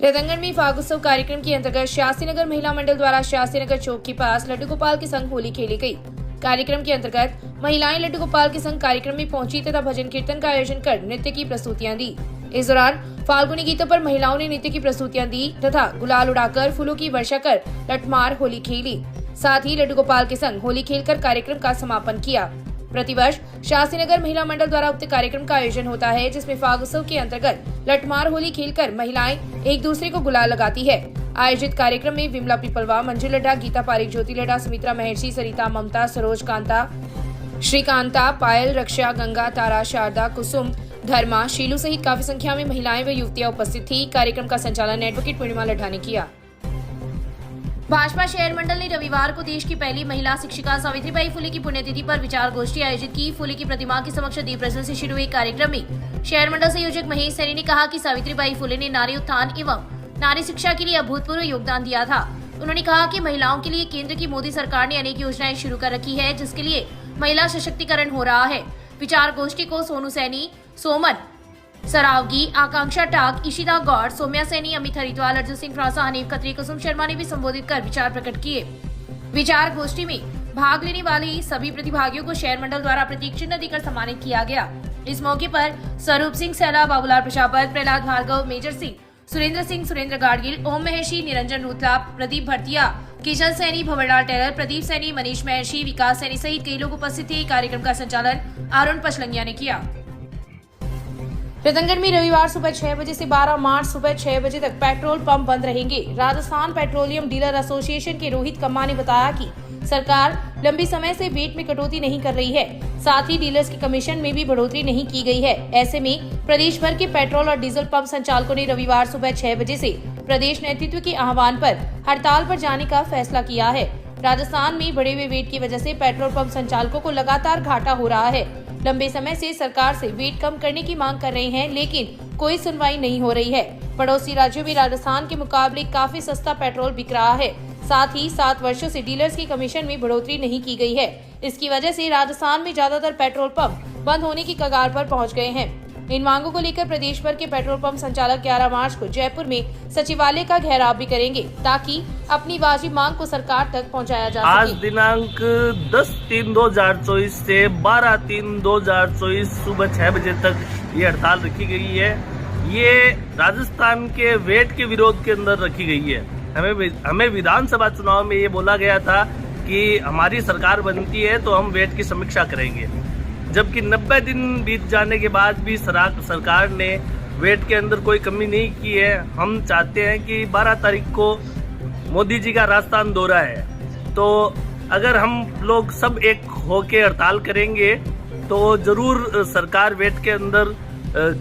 रतनगढ़ में फाग उत्सव कार्यक्रम के अंतर्गत शास्त्रीनगर महिला मंडल द्वारा शास्त्रीनगर चौक के पास लड्डू गोपाल के संग होली खेली गई। कार्यक्रम के अंतर्गत महिलाएं लड्डू गोपाल के संग कार्यक्रम में पहुंची तथा भजन कीर्तन का आयोजन कर नृत्य की प्रस्तुतियां दी। इस दौरान फाल्गुनी गीतों पर महिलाओं ने नृत्य की प्रस्तुतियां दी तथा गुलाल उड़ाकर फूलों की वर्षा कर लठमार होली खेली। साथ ही लड्डू गोपाल के संग होली खेलकर कार्यक्रम का समापन किया। प्रतिवर्ष शास्त्रीनगर महिला मंडल द्वारा उक्त कार्यक्रम का आयोजन होता है, जिसमें फाग उत्सव के अंतर्गत लठमार होली खेलकर महिलाएं एक दूसरे को गुलाल लगाती है। आयोजित कार्यक्रम में विमला पिपलवा, मंजू लड्ढा, गीता पारिक, ज्योति लड्ढा, सुमित्रा महर्षि, सरिता, ममता, सरोज कांता, श्रीकांता, पायल, रक्षा, गंगा, तारा, शारदा, कुसुम, धर्मा, शीलू सहित काफी संख्या में महिलाएं व युवतियां उपस्थित थी। कार्यक्रम का संचालन एडवोकेट पूर्णिमा लड्ढा ने किया। भाजपा शहर मंडल ने रविवार को देश की पहली महिला शिक्षिका सावित्रीबाई फुले की पुण्यतिथि पर विचार गोष्ठी आयोजित की। फुले की प्रतिमा के समक्ष दीप प्रज्वलन से शुरू हुए कार्यक्रम में शहर मंडल संयोजक महेश सैनी ने कहा कि सावित्रीबाई फुले ने नारी उत्थान एवं नारी शिक्षा के लिए अभूतपूर्व योगदान दिया था। उन्होंने कहा कि महिलाओं के लिए केंद्र की मोदी सरकार ने अनेक योजनाएं शुरू कर रखी है, जिसके लिए महिला सशक्तिकरण हो रहा है। विचार गोष्ठी को सोनू सैनी, सोमन सरावगी, आकांक्षा टाक, इशिता गौड़, सोम्या सैनी, अमित हरिद्वार, अर्जुन सिंह फ्रांसा, हनीफ खत्री, कुसुम शर्मा ने भी संबोधित कर विचार प्रकट किए। विचार गोष्ठी में भाग लेने वाले सभी प्रतिभागियों को शहर मंडल द्वारा प्रतीक चिन्ह देकर सम्मानित किया गया। इस मौके पर स्वरूप सिंह सैला, बाबूलाल प्रजापत, प्रहलाद भार्गव, मेजर सिंह, सुरेंद्र सिंह, सुरेंद्र गाडगिल, ओम महेशी, निरंजन रूतला, प्रदीप भरतिया, किशन सैनी, भंवरलाल टेलर, प्रदीप सैनी, मनीष महर्षि, विकास सैनी सहित कई लोग उपस्थित थे। कार्यक्रम का संचालन अरुण पचलंगिया ने किया। रतनगढ़ में रविवार सुबह 6 बजे से 12 मार्च सुबह 6 बजे तक पेट्रोल पंप बंद रहेंगे। राजस्थान पेट्रोलियम डीलर एसोसिएशन के रोहित कम्मा ने बताया कि सरकार लंबी समय से वेट में कटौती नहीं कर रही है, साथ ही डीलर्स के कमीशन में भी बढ़ोतरी नहीं की गई है। ऐसे में प्रदेश भर के पेट्रोल और डीजल पंप संचालकों ने रविवार सुबह 6 बजे से प्रदेश नेतृत्व के आह्वान पर हड़ताल पर जाने का फैसला किया है। राजस्थान में बढ़े हुए वेट की वजह से पेट्रोल पंप संचालकों को लगातार घाटा हो रहा है। लंबे समय से सरकार से वेट कम करने की मांग कर रहे हैं, लेकिन कोई सुनवाई नहीं हो रही है। पड़ोसी राज्यों में राजस्थान के मुकाबले काफी सस्ता पेट्रोल बिक रहा है। साथ ही 7 वर्षों से डीलर्स की कमीशन में बढ़ोतरी नहीं की गई है। इसकी वजह से राजस्थान में ज्यादातर पेट्रोल पंप बंद होने की कगार पर पहुंच गए हैं। इन मांगों को लेकर प्रदेश भर के पेट्रोल पंप संचालक 11 मार्च को जयपुर में सचिवालय का घेराव भी करेंगे, ताकि अपनी वाजिब मांग को सरकार तक पहुंचाया जा सके। आज दिनांक 10/3/2024 से 12/3/2024 सुबह 6 बजे तक ये हड़ताल रखी गई है। ये राजस्थान के वेट के विरोध के अंदर रखी गई है। हमें विधानसभा चुनाव में ये बोला गया था कि हमारी सरकार बनती है तो हम वेट की समीक्षा करेंगे, जबकि 90 दिन बीत जाने के बाद भी सरकार ने वेट के अंदर कोई कमी नहीं की है। हम चाहते हैं कि 12 तारीख को मोदी जी का राजस्थान दौरा है, तो अगर हम लोग सब एक होके हड़ताल करेंगे तो जरूर सरकार वेट के अंदर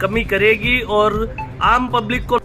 कमी करेगी और आम पब्लिक को।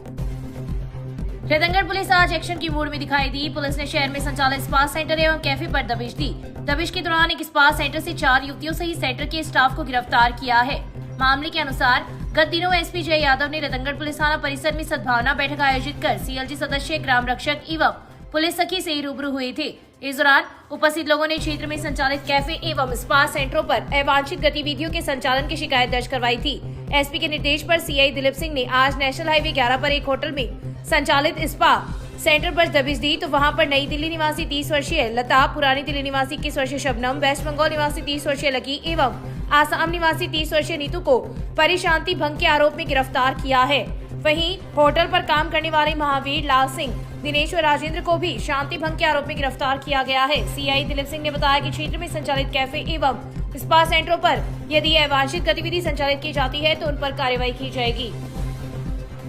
रतनगढ़ पुलिस आज एक्शन की मूड में दिखाई दी। पुलिस ने शहर में संचालित स्पा सेंटर एवं कैफे पर दबिश दी। दबिश के दौरान एक स्पा सेंटर से 4 युवतियों सहित सेंटर के स्टाफ को गिरफ्तार किया है। मामले के अनुसार गत दिनों एसपी जय यादव ने रतनगढ़ पुलिस थाना परिसर में सद्भावना बैठक आयोजित कर सीएलजी सदस्य, ग्राम रक्षक एवं पुलिस सखी से रूबरू हुए थे। इस दौरान उपस्थित लोगों ने क्षेत्र में संचालित कैफे एवं स्पा सेंटरों पर अवांछित गतिविधियों के संचालन की शिकायत दर्ज करवाई थी। एसपी के निर्देश पर सीआई दिलीप सिंह ने आज नेशनल हाईवे 11 पर एक होटल में संचालित स्पा सेंटर पर दबिश दी, तो वहां पर नई दिल्ली निवासी 30 वर्षीय लता, पुरानी दिल्ली निवासी 21 वर्षीय शबनम, वेस्ट बंगाल निवासी 30 वर्षीय लकी एवं आसाम निवासी 30 वर्षीय नीतू को परिशांति भंग के आरोप में गिरफ्तार किया है। वहीं होटल पर काम करने वाले महावीर, लाल सिंह, दिनेश और राजेंद्र को भी शांति भंग के आरोप में गिरफ्तार किया गया है। सीआई दिलीप सिंह ने बताया कि क्षेत्र में संचालित कैफे एवं स्पा सेंटरों पर यदि अवांछित गतिविधि संचालित की जाती है तो उन पर कार्रवाई की जाएगी।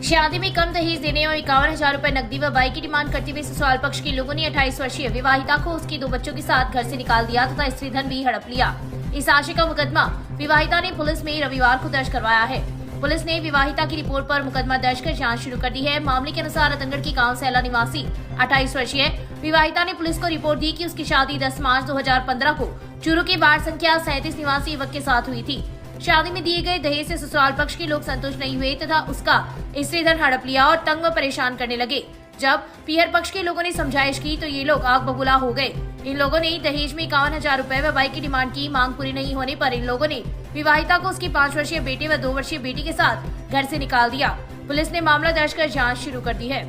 शादी में कम दहेज देने और 51,000 रुपए नकदी व बाइक की डिमांड करते हुए ससुराल पक्ष के लोगों ने 28 वर्षीय विवाहिता को उसके 2 बच्चों के साथ घर से निकाल दिया तथा स्त्री धन भी हड़प लिया। इस आशय का मुकदमा विवाहिता ने पुलिस में रविवार को दर्ज करवाया है। पुलिस ने विवाहिता की रिपोर्ट पर मुकदमा दर्ज कर जांच शुरू कर दी है। मामले के अनुसार रतनगढ़ की गांव सैला निवासी 28 वर्षीय विवाहिता ने पुलिस को रिपोर्ट दी कि उसकी शादी 10 मार्च 2015 को चूरू के वार्ड संख्या 37 निवासी युवक के साथ हुई थी। शादी में दिए गए दहेज से ससुराल पक्ष के लोग संतुष्ट नहीं हुए तथा उसका स्त्री धन हड़प लिया और तंग व परेशान करने लगे। जब पीहर पक्ष के लोगों ने समझाइश की तो ये लोग आग बबूला हो गए। इन लोगों ने दहेज में 51,000 रुपए व बाइक की डिमांड की। मांग पूरी नहीं होने पर इन लोगों ने विवाहिता को उसके 5 वर्षीय बेटे व 2 वर्षीय बेटी के साथ घर से निकाल दिया। पुलिस ने मामला दर्ज कर जांच शुरू कर दी है।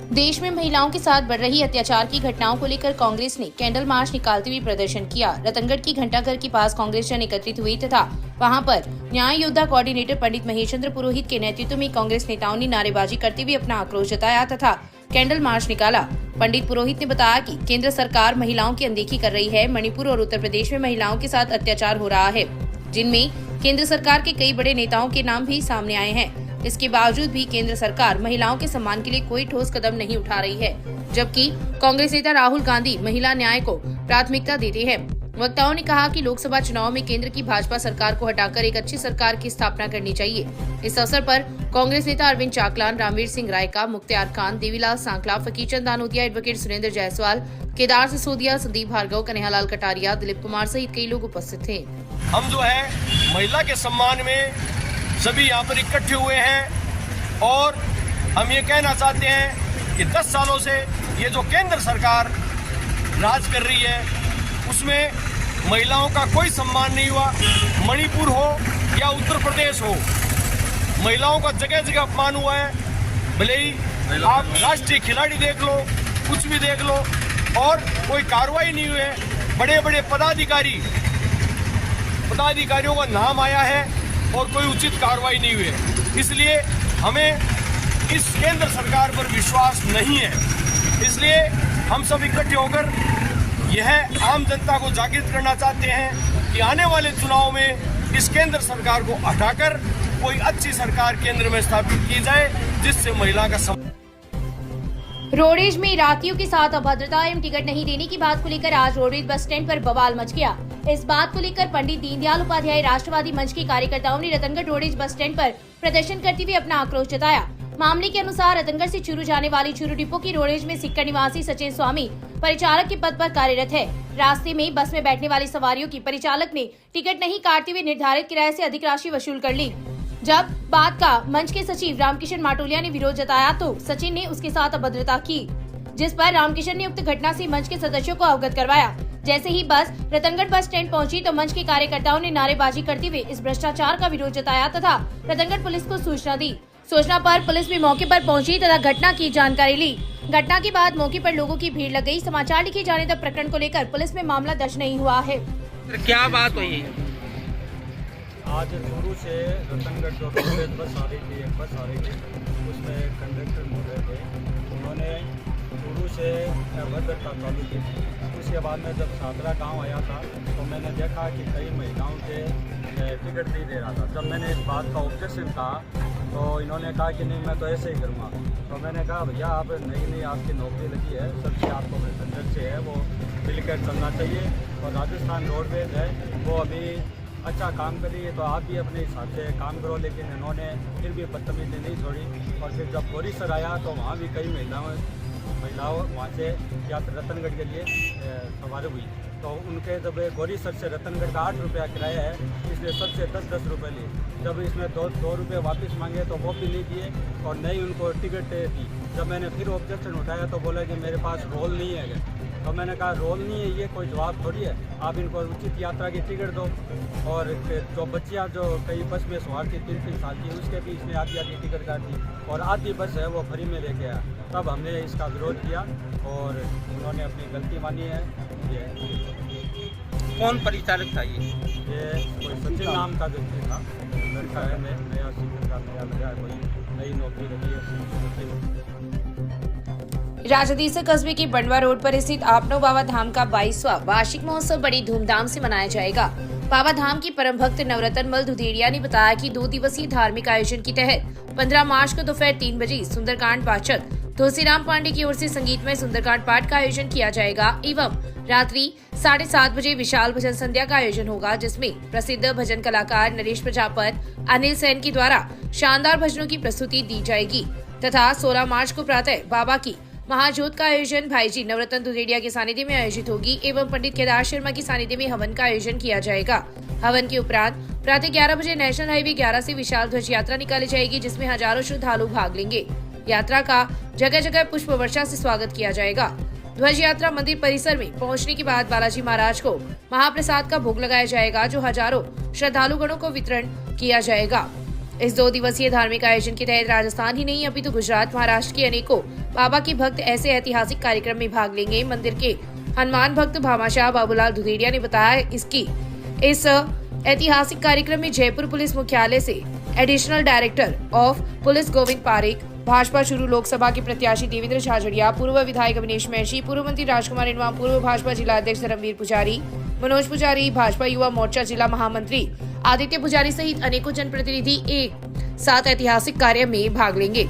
देश में महिलाओं के साथ बढ़ रही अत्याचार की घटनाओं को लेकर कांग्रेस ने कैंडल मार्च निकालते हुए प्रदर्शन किया। रतनगढ़ की घंटाघर के पास कांग्रेस जन एकत्रित हुई तथा वहां पर न्याय योद्धा कोऑर्डिनेटर पंडित महेशचंद्र पुरोहित के नेतृत्व में कांग्रेस नेताओं ने नारेबाजी करते हुए अपना आक्रोश जताया तथा कैंडल मार्च निकाला। पंडित पुरोहित ने बताया कि केंद्र सरकार महिलाओं की अनदेखी कर रही है। मणिपुर और उत्तर प्रदेश में महिलाओं के साथ अत्याचार हो रहा है, जिनमें केंद्र सरकार के कई बड़े नेताओं के नाम भी सामने आए हैं। इसके बावजूद भी केंद्र सरकार महिलाओं के सम्मान के लिए कोई ठोस कदम नहीं उठा रही है, जबकि कांग्रेस नेता राहुल गांधी महिला न्याय को प्राथमिकता देते हैं। वक्ताओं ने कहा कि लोकसभा चुनाव में केंद्र की भाजपा सरकार को हटाकर एक अच्छी सरकार की स्थापना करनी चाहिए। इस अवसर पर कांग्रेस नेता अरविंद चाकलान, रामवीर सिंह रायका, मुख्तियार खान, देवीलाल सांकला, फकीरचंद दानोदिया, एडवोकेट सुरेंद्र जायसवाल, केदार सिसोदिया, संदीप भार्गव, कन्हैयालाल कटारिया, दिलीप कुमार सहित कई लोग उपस्थित थे। हम जो है महिला के सम्मान में सभी यहाँ पर इकट्ठे हुए हैं और हम ये कहना चाहते हैं कि 10 सालों से ये जो केंद्र सरकार राज कर रही है उसमें महिलाओं का कोई सम्मान नहीं हुआ। मणिपुर हो या उत्तर प्रदेश हो, महिलाओं का जगह जगह अपमान हुआ है। भले ही आप राष्ट्रीय खिलाड़ी देख लो, कुछ भी देख लो, और कोई कार्रवाई नहीं हुई है। बड़े बड़े पदाधिकारियों का नाम आया है और कोई उचित कार्रवाई नहीं हुई है। इसलिए हमें इस केंद्र सरकार पर विश्वास नहीं है। इसलिए हम सब इकट्ठे होकर यह आम जनता को जागृत करना चाहते हैं कि आने वाले चुनाव में इस केंद्र सरकार को हटाकर कोई अच्छी सरकार केंद्र में स्थापित की जाए, जिससे महिला का रोडवेज में राहगीरों के साथ अभद्रता एवं टिकट नहीं देने की बात को लेकर आज रोडवेज बस स्टैंड पर बवाल मच गया। इस बात को लेकर पंडित दीनदयाल उपाध्याय राष्ट्रवादी मंच के कार्यकर्ताओं ने रतनगढ़ रोडवेज बस स्टैंड पर प्रदर्शन करते हुए अपना आक्रोश जताया। मामले के अनुसार रतनगढ़ से चूरू जाने वाली चूरू डिपो की रोडवेज में सिक्कर निवासी सचिन स्वामी परिचालक के पद पर कार्यरत है। रास्ते में बस में बैठने वाली सवारियों की परिचालक ने टिकट नहीं काटते हुए निर्धारित किराए से अधिक राशि वसूल कर ली। जब बात का मंच के सचिव रामकिशन माटोलिया ने विरोध जताया तो सचिन ने उसके साथ अभद्रता की, जिस पर रामकिशन ने उक्त घटना से मंच के सदस्यों को अवगत करवाया। जैसे ही बस रतनगढ़ बस स्टैंड पहुंची तो मंच के कार्यकर्ताओं ने नारेबाजी करते हुए इस भ्रष्टाचार का विरोध जताया तथा रतनगढ़ पुलिस को सूचना दी। सूचना पर पुलिस भी मौके पर पहुंची तथा घटना की जानकारी ली। घटना के बाद मौके पर लोगों की भीड़ लग गई। समाचार लिखे जाने तक प्रकरण को लेकर पुलिस में मामला दर्ज नहीं हुआ है। क्या बात हुई? आज चूरू से रतनगढ़ जो रोडवेज बस आ रही थी, एक बस आ रही थी, उसमें कंडक्टर बोल रहे थे, उन्होंने चूरू से अभद्रता चालू की। उसके बाद में जब सादरा गांव आया था तो मैंने देखा कि कई महिलाओं के टिकट नहीं दे रहा था। जब मैंने इस बात का ऑब्जेक्शन कहा तो इन्होंने कहा कि नहीं, मैं तो ऐसे ही करूँगा। तो मैंने कहा भैया आप नई आपकी नौकरी लगी है, सबसे आपको पैसेंजर से है वो मिलकर चलना चाहिए। और राजस्थान रोडवेज है वो अभी अच्छा काम कर रही है, तो आप भी अपने हिसाब से काम करो। लेकिन इन्होंने फिर भी बदतमीजी नहीं छोड़ी। और फिर जब बोरीसर आया तो वहाँ भी कई महिलाओं वहाँ से या रतनगढ़ के लिए सवार हुई। तो उनके जब बोरीसर से रतनगढ़ का 8 रुपया किराया है, इसलिए सबसे 10-10 रुपये लिए। जब इसमें 2 रुपये वापस मांगे तो वो भी नहीं दिए और नहीं उनको टिकट दी। जब मैंने फिर ऑब्जेक्शन उठाया तो बोला कि मेरे पास रोल नहीं है। तो मैंने कहा रोल नहीं है ये कोई जवाब थोड़ी है, आप इनको उचित यात्रा की टिकट दो। और जो बच्चियाँ जो कई बस में सवार थी 3-3 साल की, उसके भी इसने आधी टिकट काट दी और आधी बस है वो फ्री में लेके आया। तब हमने इसका विरोध किया और उन्होंने अपनी गलती मानी है। ये कौन परिचालक था? ये कोई सचिन नाम का व्यक्ति था, लड़का है, नया सीखने का नया लगा, कोई नई नौकरी लगी है। राजदीसा कस्बे के बंडवा रोड पर स्थित आपनो बाबा धाम का 22वां वार्षिक महोत्सव बड़ी धूमधाम से मनाया जाएगा। बाबा धाम की परम भक्त नवरत्न मल दुधेड़िया ने बताया कि 2 दिवसीय धार्मिक आयोजन के तहत 15 मार्च को दोपहर 3 बजे सुंदरकांड पाठक तुलसीराम पांडे की ओर से संगीतमय सुंदरकांड पाठ का आयोजन किया जाएगा एवं रात्रि 7:30 बजे विशाल भजन संध्या का आयोजन होगा, जिसमें प्रसिद्ध भजन कलाकार नरेश प्रजापत, अनिल सेन के द्वारा शानदार भजनों की प्रस्तुति दी जाएगी तथा 16 मार्च को प्रातः बाबा की महाजोत का आयोजन भाईजी नवरत्न दुधेड़िया के सानिध्य में आयोजित होगी एवं पंडित केदार शर्मा की सानिध्य में हवन का आयोजन किया जाएगा। हवन के उपरांत प्रातः 11 बजे नेशनल हाईवे 11 से विशाल ध्वज यात्रा निकाली जाएगी, जिसमें हजारों श्रद्धालु भाग लेंगे। यात्रा का जगह जगह पुष्प वर्षा से स्वागत किया जाएगा। ध्वज यात्रा मंदिर परिसर में पहुंचने के बाद बालाजी महाराज को महाप्रसाद का भोग लगाया जाएगा, जो हजारों श्रद्धालुगणों को वितरण किया जाएगा। इस 2 दिवसीय धार्मिक आयोजन के तहत राजस्थान ही नहीं अपितु गुजरात, महाराष्ट्र के अनेकों बाबा के भक्त ऐसे ऐतिहासिक कार्यक्रम में भाग लेंगे। मंदिर के हनुमान भक्त भामाशाह बाबूलाल दुधेड़िया ने बताया, इस ऐतिहासिक कार्यक्रम में जयपुर पुलिस मुख्यालय से additional director of police Govind Parekh, Bhajpa Churu Lok Sabha के प्रत्याशी देवेंद्र झाझड़िया, पूर्व विधायक अविनेश महर्षि, पूर्व मंत्री राजकुमार इनवा, पूर्व भाजपा जिला अध्यक्ष धर्मवीर पुजारी, मनोज पुजारी, भाजपा युवा मोर्चा जिला महामंत्री आदित्य पुजारी सहित अनेकों जनप्रतिनिधि एक साथ ऐतिहासिक कार्य में भाग लेंगे।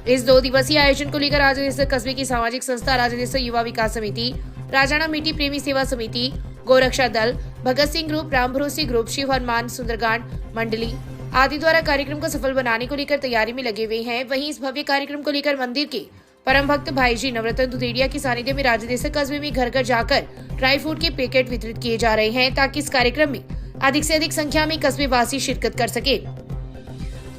इस 2 दिवसीय आयोजन को लेकर राजदेसर कस्बे की सामाजिक संस्था राजदेसर युवा विकास समिति, राजाना मिट्टी प्रेमी सेवा समिति, गोरक्षा दल, भगत सिंह ग्रुप, राम भरोसी ग्रुप, शिव हनुमान सुंदरगांड मंडली आदि द्वारा कार्यक्रम को सफल बनाने को लेकर तैयारी में लगे हुए हैं। वहीं इस भव्य कार्यक्रम को लेकर मंदिर के परम भक्त भाई जी नवरत्न दुधेड़िया की सानिध्य में राजदेसर कस्बे में घर घर जाकर ड्राई फ्रूट के पैकेट वितरित किए जा रहे हैं, ताकि इस कार्यक्रम में अधिक से अधिक संख्या में कस्बे वासी शिरकत कर सके।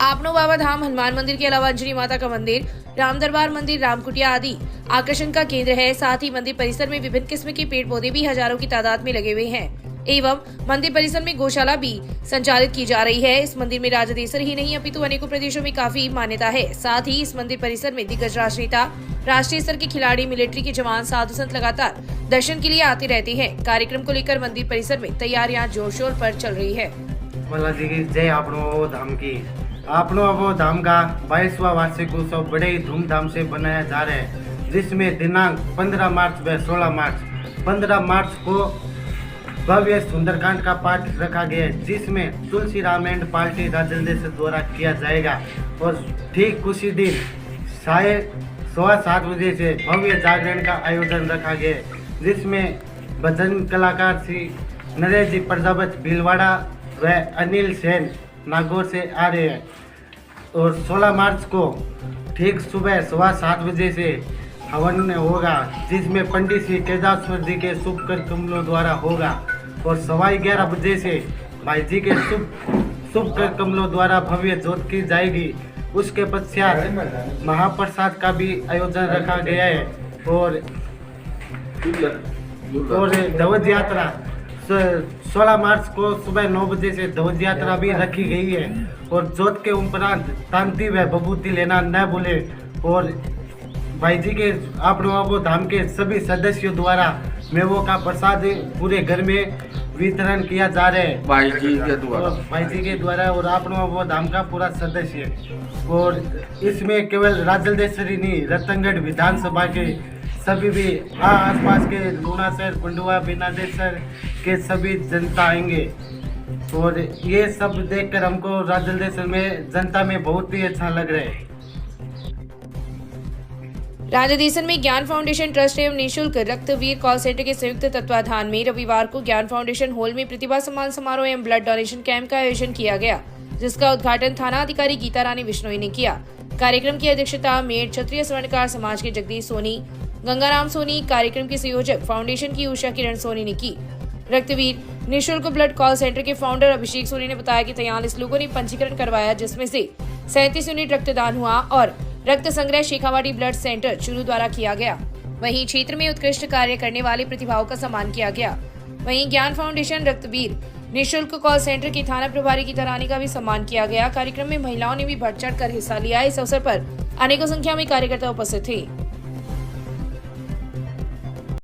आपनो बाबा धाम हनुमान मंदिर के अलावा अंजनी माता का मंदिर, राम दरबार मंदिर, रामकुटिया आदि आकर्षण का केंद्र है। साथ ही मंदिर परिसर में विभिन्न किस्म के पेड़ पौधे भी हजारों की तादाद में लगे हुए हैं एवं मंदिर परिसर में गौशाला भी संचालित की जा रही है। इस मंदिर में राजदेसर ही नहीं अपितु अनेकों प्रदेशों में काफी मान्यता है। साथ ही इस मंदिर परिसर में दिग्गज राजनेता, राष्ट्रीय स्तर के खिलाड़ी, मिलिट्री के जवान, साधु संत लगातार दर्शन के लिए आते रहते हैं। कार्यक्रम को लेकर मंदिर परिसर में तैयारियां जोर शोर पर चल रही है। जी की जय। आपनो धाम की आपनो धाम का 22वां वार्षिक उत्सव बड़े ही धूमधाम से बनाया जा रहा है, जिसमें दिनांक 15 मार्च व 16 मार्च 15 मार्च को भव्य सुंदरकांड का पाठ रखा गया है, जिसमें तुलसी रामायण पार्टी राजदेसर द्वारा किया जाएगा। और ठीक उसी दिन 7:15 बजे से भव्य जागरण का आयोजन रखा गया है, जिसमें भजन कलाकार श्री नरेश जी प्रजापति भीलवाड़ा व अनिल सेन नागौर से आ रहे हैं। और 16 मार्च को ठीक सुबह 7:15 बजे से हवन होगा, जिसमें पंडित श्री केदारेश्वर जी के शुभ कर कमलों द्वारा होगा। और 11:15 बजे से भाई जी के शुभ कर कमलों द्वारा भव्य जोत की जाएगी। उसके पश्चात महाप्रसाद का भी आयोजन रखा गया है। और ध्वज यात्रा 16 मार्च को सुबह 9 बजे से ध्वज यात्रा भी रखी गई है। और जोत के उपरांत तांती व भभूति लेना न भूले। और भाई जी के आपनो धाम के सभी सदस्यों द्वारा मेवों का प्रसाद पूरे घर में वितरण किया जा रहा है भाई जी के द्वारा और आपनो धाम का पूरा सदस्य। और इसमें केवल राजदेसर ही नहीं, रतनगढ़ विधानसभा के सभी भी आसपास के लूणासर, पंडुआ, बिनादेसर के सभी जनता आएंगे। और ये सब देखकर हमको राजदेसर में जनता में बहुत ही अच्छा लग रहा है। राजदेसर में ज्ञान फाउंडेशन ट्रस्ट एवं निःशुल्क रक्तवीर कॉल सेंटर के संयुक्त तत्वाधान में रविवार को ज्ञान फाउंडेशन हॉल में प्रतिभा सम्मान समारोह एवं ब्लड डोनेशन कैंप का आयोजन किया गया, जिसका उद्घाटन थाना अधिकारी गीता रानी बिश्नोई ने किया। कार्यक्रम की अध्यक्षता मेड़ क्षत्रिय स्वर्णकार समाज के जगदीश सोनी, गंगाराम सोनी, कार्यक्रम के संयोजक फाउंडेशन की उषा किरण सोनी ने की। रक्तवीर निःशुल्क ब्लड कॉल सेंटर के फाउंडर अभिषेक सोनी ने बताया कि 43 लोगों ने पंजीकरण करवाया, जिसमें से 37 यूनिट रक्तदान हुआ और रक्त संग्रह शेखावाटी ब्लड सेंटर चूरू द्वारा किया गया। वहीं क्षेत्र में उत्कृष्ट कार्य करने वाले प्रतिभाओं का सम्मान किया गया। वहीं ज्ञान फाउंडेशन रक्तवीर निःशुल्क कॉल सेंटर की थाना प्रभारी गीता रानी का भी सम्मान किया गया। कार्यक्रम में महिलाओं ने भी बढ़ चढ़ कर हिस्सा लिया। इस अवसर पर अनेकों संख्या में कार्यकर्ता उपस्थित थे।